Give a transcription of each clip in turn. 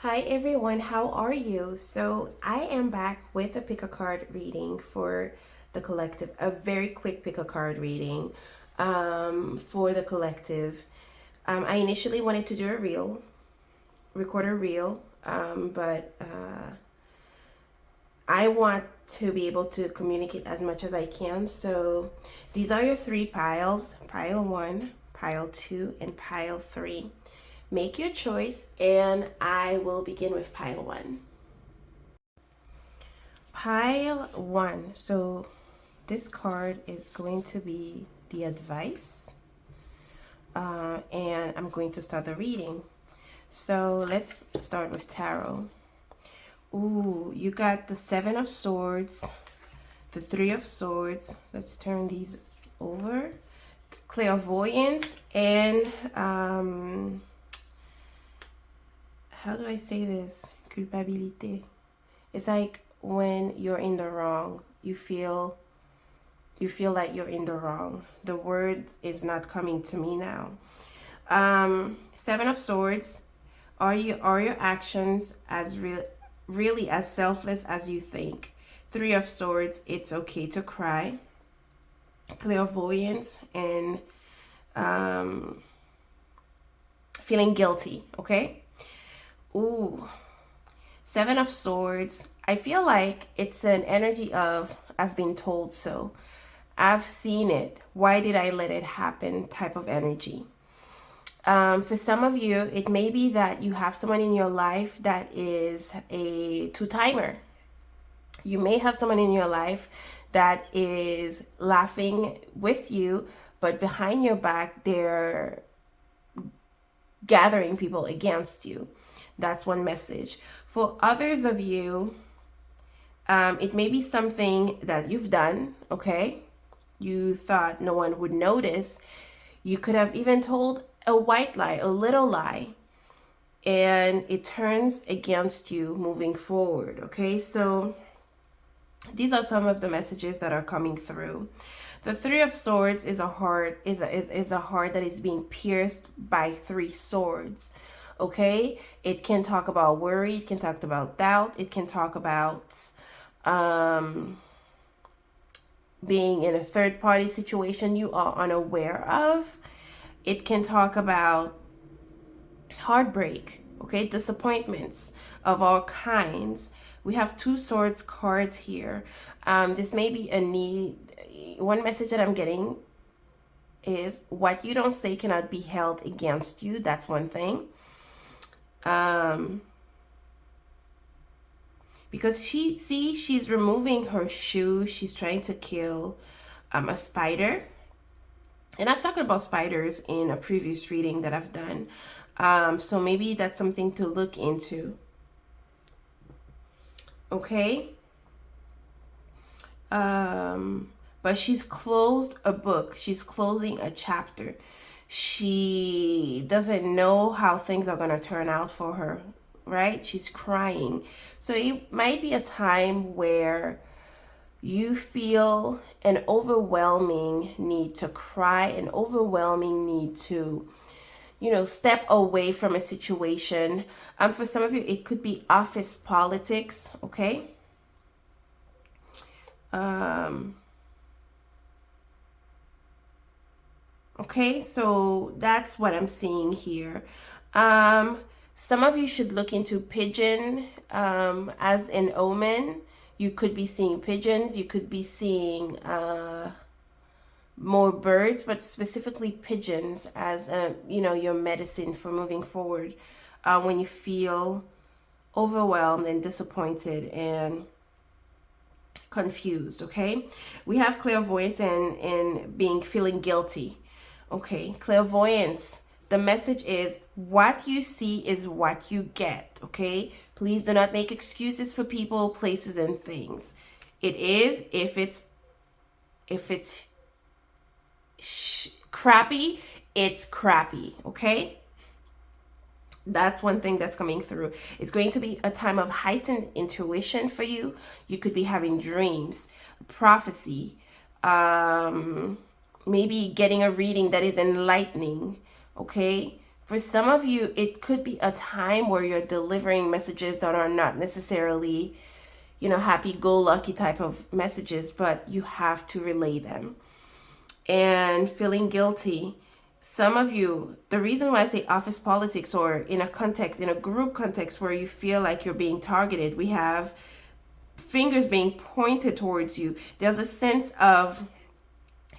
Hi everyone, how are you? So I am back with a pick a card reading for the collective, a very quick pick a card reading for the collective. I initially wanted to do a reel, record a reel, but I want to be able to communicate as much as I can. So these are your three piles: pile one, pile two, and pile three. Make your choice, and I will begin with pile one. Pile one. So this card is going to be the advice, and I'm going to start the reading. So let's start with tarot. Ooh, you got the Seven of Swords, the Three of Swords. Let's turn these over. Clairvoyance and how do I say this? Culpabilité. It's like when you're in the wrong, you feel like you're in the wrong. The word is not coming to me now. Seven of Swords. Are your actions as really as selfless as you think? Three of Swords. It's okay to cry. Clairvoyance and feeling guilty. Okay. Ooh. Seven of Swords. I feel like it's an energy of I've been told so. I've seen it. Why did I let it happen type of energy. For some of you, it may be that you have someone in your life that is a two-timer. You may have someone in your life that is laughing with you, but behind your back, they're gathering people against you. That's one message. For others of you, it may be something that you've done, okay? You thought no one would notice. You could have even told a white lie, a little lie, and it turns against you moving forward, okay? So these are some of the messages that are coming through. The Three of Swords is a heart, is a heart that is being pierced by three swords. Okay, it can talk about worry, it can talk about doubt, it can talk about being in a third party situation you are unaware of. It can talk about heartbreak, okay, disappointments of all kinds. We have two swords cards here. This may be a need. One message that I'm getting is what you don't say cannot be held against you. That's one thing. Because she's removing her shoe. She's trying to kill a spider. And I've talked about spiders in a previous reading that I've done. So maybe that's something to look into. Okay. But she's closed a book. She's closing a chapter. She doesn't know how things are going to turn out for her, right? She's crying. So it might be a time where you feel an overwhelming need to cry, an overwhelming need to, step away from a situation. For some of you, it could be office politics, okay? Okay, so that's what I'm seeing here. Some of you should look into pigeon as an omen. You could be seeing pigeons. You could be seeing more birds, but specifically pigeons as your medicine for moving forward when you feel overwhelmed and disappointed and confused. Okay, we have clairvoyance and being feeling guilty. Okay, clairvoyance. The message is what you see is what you get. Okay, please do not make excuses for people, places, and things. It is if it's crappy, it's crappy. Okay, that's one thing that's coming through. It's going to be a time of heightened intuition for you. You could be having dreams, prophecy, maybe getting a reading that is enlightening, okay? For some of you, it could be a time where you're delivering messages that are not necessarily, happy-go-lucky type of messages, but you have to relay them. And feeling guilty. Some of you, the reason why I say office politics, or in a group context where you feel like you're being targeted, we have fingers being pointed towards you. There's a sense of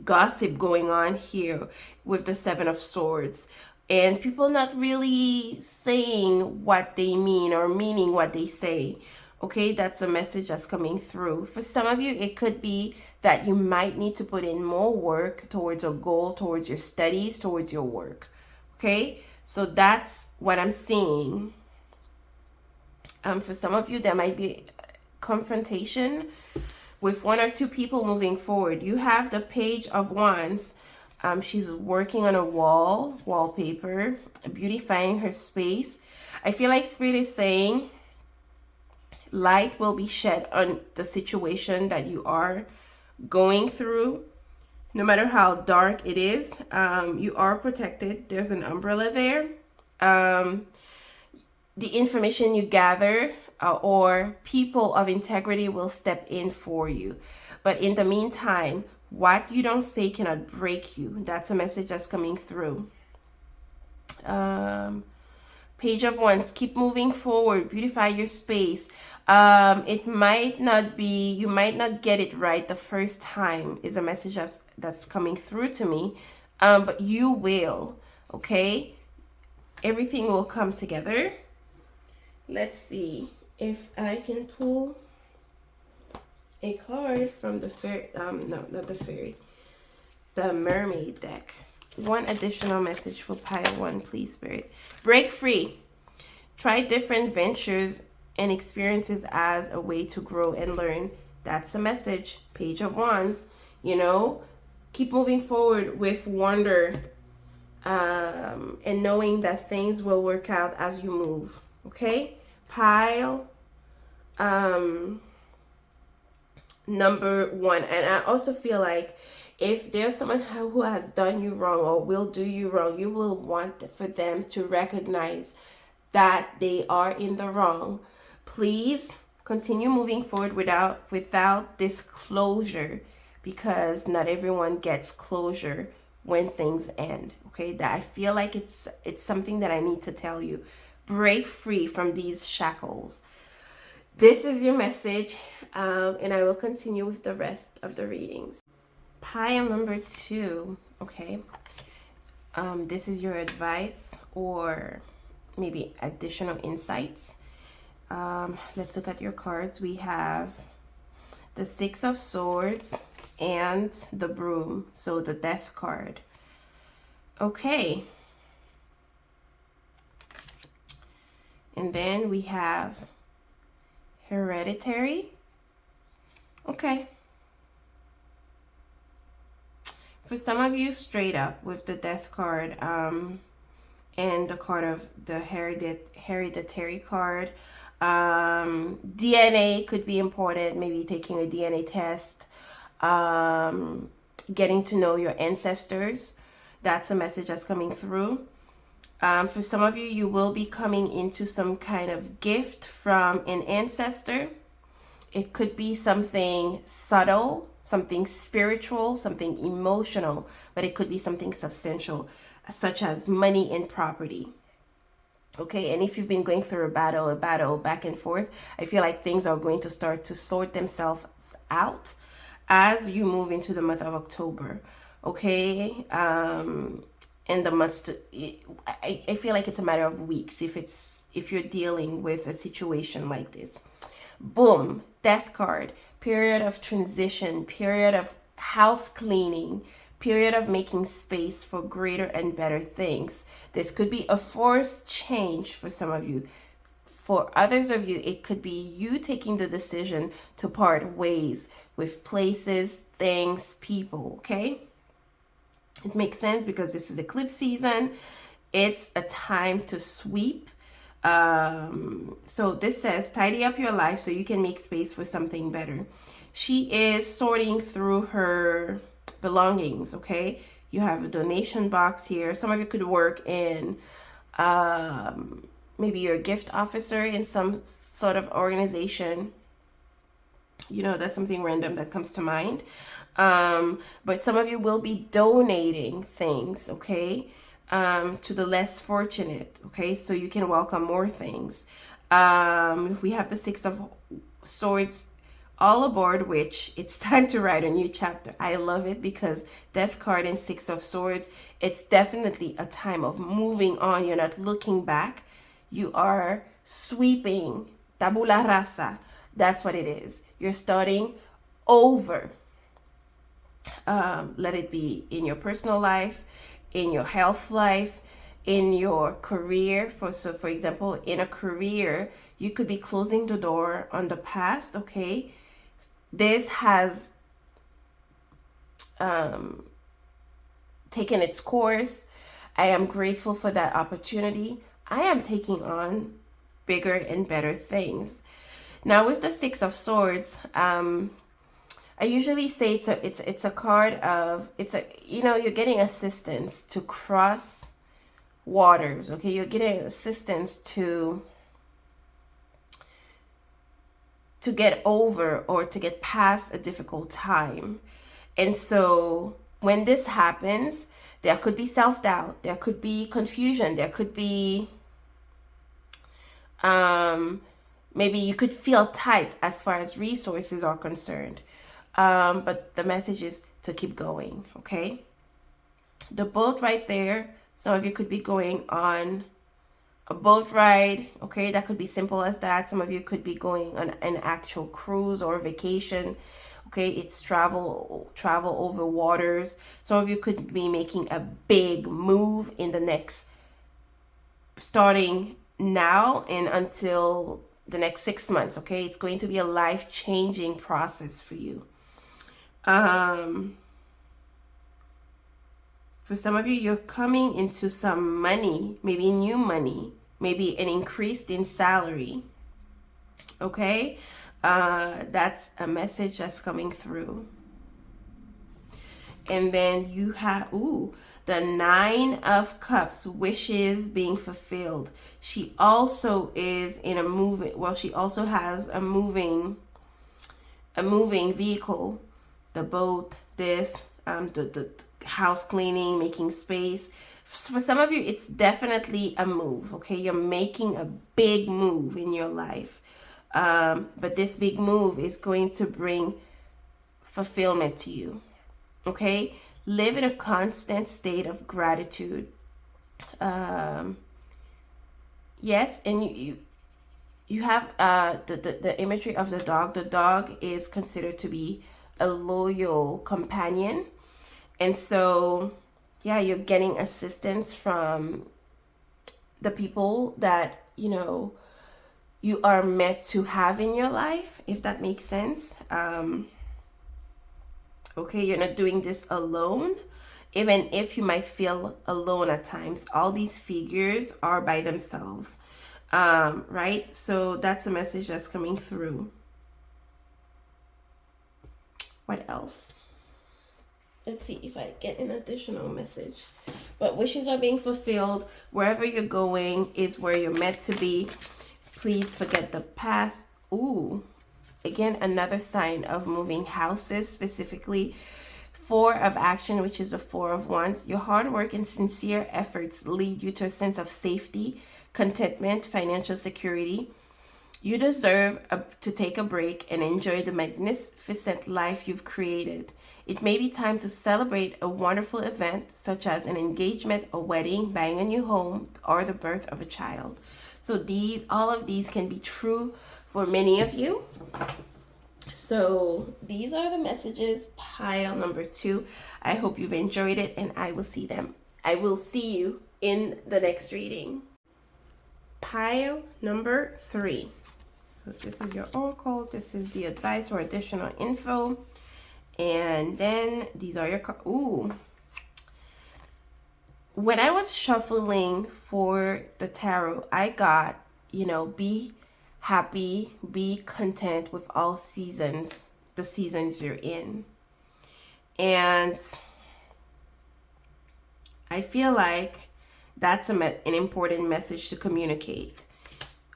gossip going on here with the Seven of Swords, and people not really saying what they mean or meaning what they say. Okay, that's a message that's coming through. For some of you, it could be that you might need to put in more work towards a goal, towards your studies, towards your work. Okay, so that's what I'm seeing. For some of you, there might be confrontation with one or two people moving forward. You have the Page of Wands. She's working on a wallpaper, beautifying her space. I feel like Spirit is saying light will be shed on the situation that you are going through. No matter how dark it is, you are protected. There's an umbrella there. The information you gather or people of integrity will step in for you. But in the meantime, what you don't say cannot break you. That's a message that's coming through. Page of Wands, keep moving forward, beautify your space. It might not be, you might not get it right the first time, is a message that's coming through to me. But you will, okay? Everything will come together. Let's see if I can pull a card from the fairy, no, not the fairy, the mermaid deck. One additional message for pile 1, please, Spirit. Break free. Try different ventures and experiences as a way to grow and learn. That's a message. Page of Wands. Keep moving forward with wonder, and knowing that things will work out as you move. Okay? Pile number 1. And I also feel like if there's someone who has done you wrong or will do you wrong, you will want for them to recognize that they are in the wrong. Please continue moving forward without this closure, because not everyone gets closure when things end. Okay, that I feel like it's something that I need to tell you. Break free from these shackles. This is your message, and I will continue with the rest of the readings. Pile number 2, okay. This is your advice or maybe additional insights. Let's look at your cards. We have the Six of Swords and the Broom, so the Death card. Okay. And then we have Hereditary. Okay. For some of you, straight up with the Death card, and the card of the Hereditary card. DNA could be important, maybe taking a DNA test, getting to know your ancestors. That's a message that's coming through. For some of you, you will be coming into some kind of gift from an ancestor. It could be something subtle, something spiritual, something emotional, but it could be something substantial, such as money and property. Okay, and if you've been going through a battle back and forth, I feel like things are going to start to sort themselves out as you move into the month of October. Okay, and the months I feel like it's a matter of weeks if you're dealing with a situation like this. Boom, Death card, period of transition, period of house cleaning, period of making space for greater and better things. This could be a forced change for some of you. For others of you, it could be you taking the decision to part ways with places, things, people, okay? It makes sense because this is eclipse season. It's a time to sweep. So this says, tidy up your life so you can make space for something better. She is sorting through her belongings, okay? You have a donation box here. Some of you could work in Maybe you're a gift officer in some sort of organization. That's something random that comes to mind. But some of you will be donating things, okay, to the less fortunate, okay, so you can welcome more things. We have the Six of Swords all aboard, which it's time to write a new chapter. I love it because Death card and Six of Swords, it's definitely a time of moving on. You're not looking back. You are sweeping tabula rasa. That's what it is. You're starting over. Let it be in your personal life, in your health life, in your career. For example, in a career, you could be closing the door on the past, okay? This has taken its course. I am grateful for that opportunity. I am taking on bigger and better things. Now with the Six of Swords, I usually say it's a card of, you're getting assistance to cross waters, okay? You're getting assistance to get over or to get past a difficult time. And so when this happens, there could be self-doubt, there could be confusion, there could be maybe you could feel tight as far as resources are concerned. But the message is to keep going, okay? The boat right there, some of you could be going on a boat ride, okay? That could be simple as that. Some of you could be going on an actual cruise or vacation, okay? It's travel over waters. Some of you could be making a big move in the next, starting now and until the next 6 months, okay? It's going to be a life-changing process for you. For some of you, you're coming into some money, maybe new money, maybe an increase in salary. Okay? That's a message that's coming through. And then you have, the Nine of Cups, wishes being fulfilled. She also is in a moving, she also has a moving vehicle, the boat, the house cleaning, making space. For some of you, it's definitely a move, okay? You're making a big move in your life. But this big move is going to bring fulfillment to you, okay? Live in a constant state of gratitude. Yes, and you have the imagery of the dog. The dog is considered to be a loyal companion. And so, yeah, you're getting assistance from the people that, you are meant to have in your life, if that makes sense. Okay, you're not doing this alone. Even if you might feel alone at times, all these figures are by themselves, right? So that's a message that's coming through. What else? Let's see if I get an additional message. But wishes are being fulfilled. Wherever you're going is where you're meant to be. Please forget the past. Ooh, again, another sign of moving houses, specifically Four of Action, which is a Four of Wands. Your hard work and sincere efforts lead you to a sense of safety, contentment, financial security. You deserve to take a break and enjoy the magnificent life you've created. It may be time to celebrate a wonderful event, such as an engagement, a wedding, buying a new home, or the birth of a child. So all of these can be true for many of you. So these are the messages, pile number 2. I hope you've enjoyed it, and I will see you in the next reading. Pile number 3. So this is your oracle. This is the advice or additional info. And then these are your when I was shuffling for the tarot, I got, be happy, be content with all seasons, the seasons you're in. And I feel like That's an important message to communicate.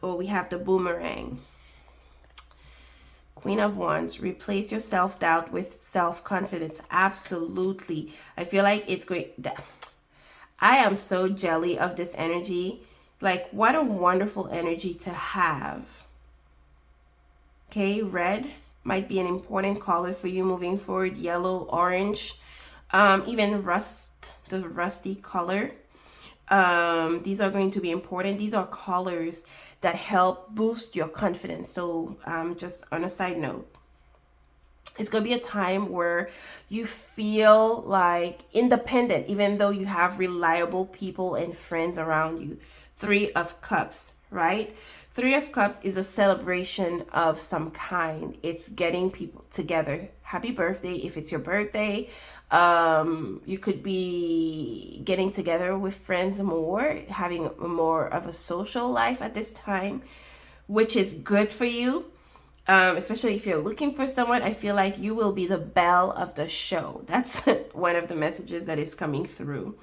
Oh, we have the boomerang. Queen of Wands, replace your self-doubt with self-confidence. Absolutely. I feel like it's great. I am so jelly of this energy. Like, what a wonderful energy to have. Okay, red might be an important color for you moving forward. Yellow, orange, even the rusty color. These are going to be important. These are colors that help boost your confidence. So just on a side note, it's going to be a time where you feel like independent, even though you have reliable people and friends around you. Three of Cups, right? Three of Cups is a celebration of some kind. It's getting people together. Happy birthday if it's your birthday. You could be getting together with friends more, having more of a social life at this time, which is good for you. Especially if you're looking for someone, I feel like you will be the belle of the show. That's one of the messages that is coming through.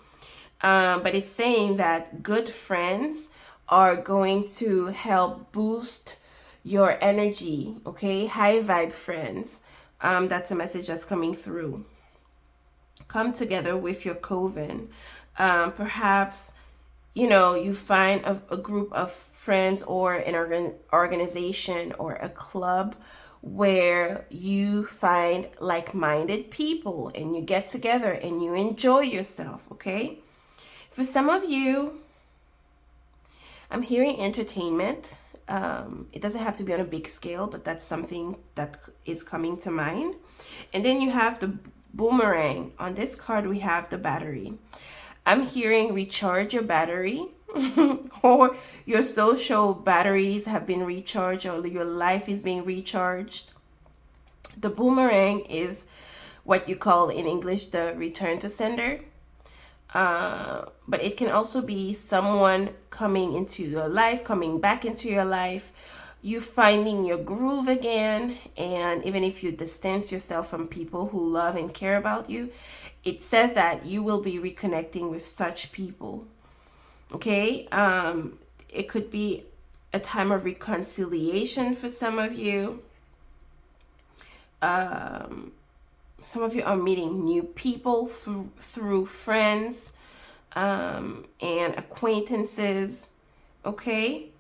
But it's saying that good friends are going to help boost your energy, okay? High vibe friends. That's a message that's coming through. Come together with your coven. Perhaps, you find a group of friends or an organization or a club where you find like-minded people and you get together and you enjoy yourself, okay? For some of you, I'm hearing entertainment. It doesn't have to be on a big scale, but that's something that is coming to mind. And then you have the boomerang. On this card, we have the battery. I'm hearing recharge your battery or your social batteries have been recharged or your life is being recharged. The boomerang is what you call in English the return to sender. But it can also be someone coming into your life, coming back into your life, you finding your groove again. And even if you distance yourself from people who love and care about you, it says that you will be reconnecting with such people. Okay? It could be a time of reconciliation for some of you. Some of you are meeting new people through friends and acquaintances, okay?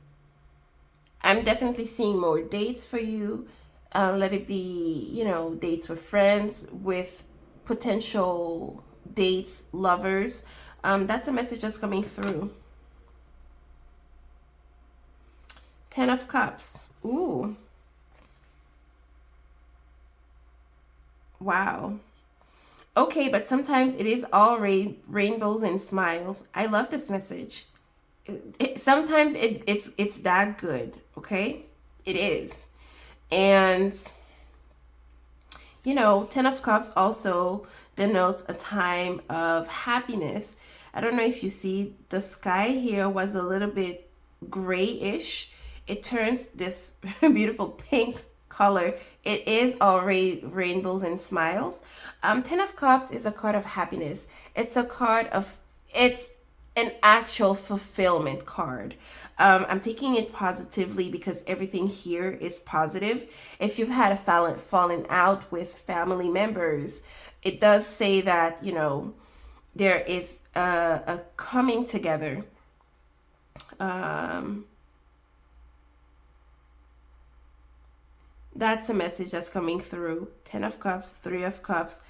I'm definitely seeing more dates for you. Let it be, dates with friends, with potential dates, lovers. That's a message that's coming through. 10 of Cups. Ooh. Wow. Okay, but sometimes it is all rainbows and smiles. I love this message. Sometimes it's that good, okay? It is. And, 10 of Cups also denotes a time of happiness. I don't know if you see, the sky here was a little bit grayish. It turns this beautiful pink color. It is all rainbows and smiles. 10 of Cups is a card of happiness. It's an actual fulfillment card. I'm taking it positively because everything here is positive. If you've had a falling out with family members, it does say that, there is a coming together. That's a message that's coming through. 10 of Cups, 3 of Cups,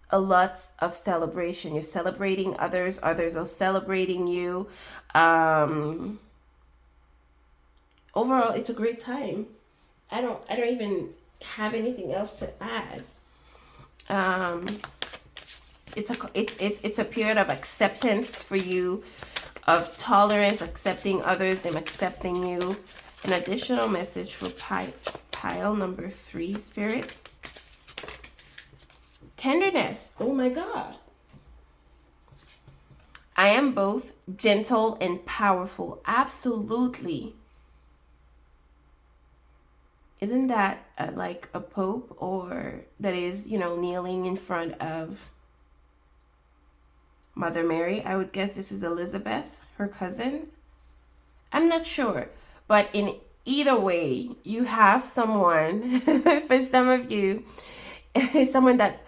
a lot of celebration. You're celebrating others are celebrating you. Overall, it's a great time. I don't even have anything else to add. It's a period of acceptance for you, of tolerance, accepting others, them accepting you. An additional message for pile number 3, Spirit. Tenderness. Oh my God. I am both gentle and powerful. Absolutely. Isn't that like a pope, or that is, kneeling in front of Mother Mary? I would guess this is Elizabeth, her cousin. I'm not sure, but in either way, you have someone, for some of you, someone that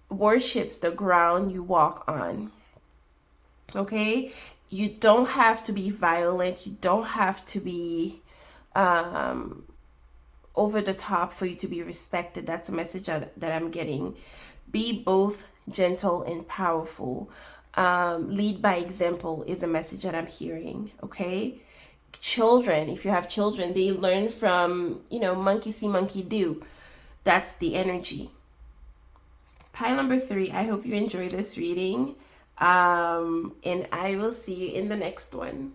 worships the ground you walk on. Okay? You don't have to be violent. You don't have to be over the top for you to be respected. That's a message that I'm getting. Be both gentle and powerful. Lead by example is a message that I'm hearing. Okay? Children, if you have children, they learn from, monkey see, monkey do. That's the energy. Pile number 3, I hope you enjoy this reading. And I will see you in the next one.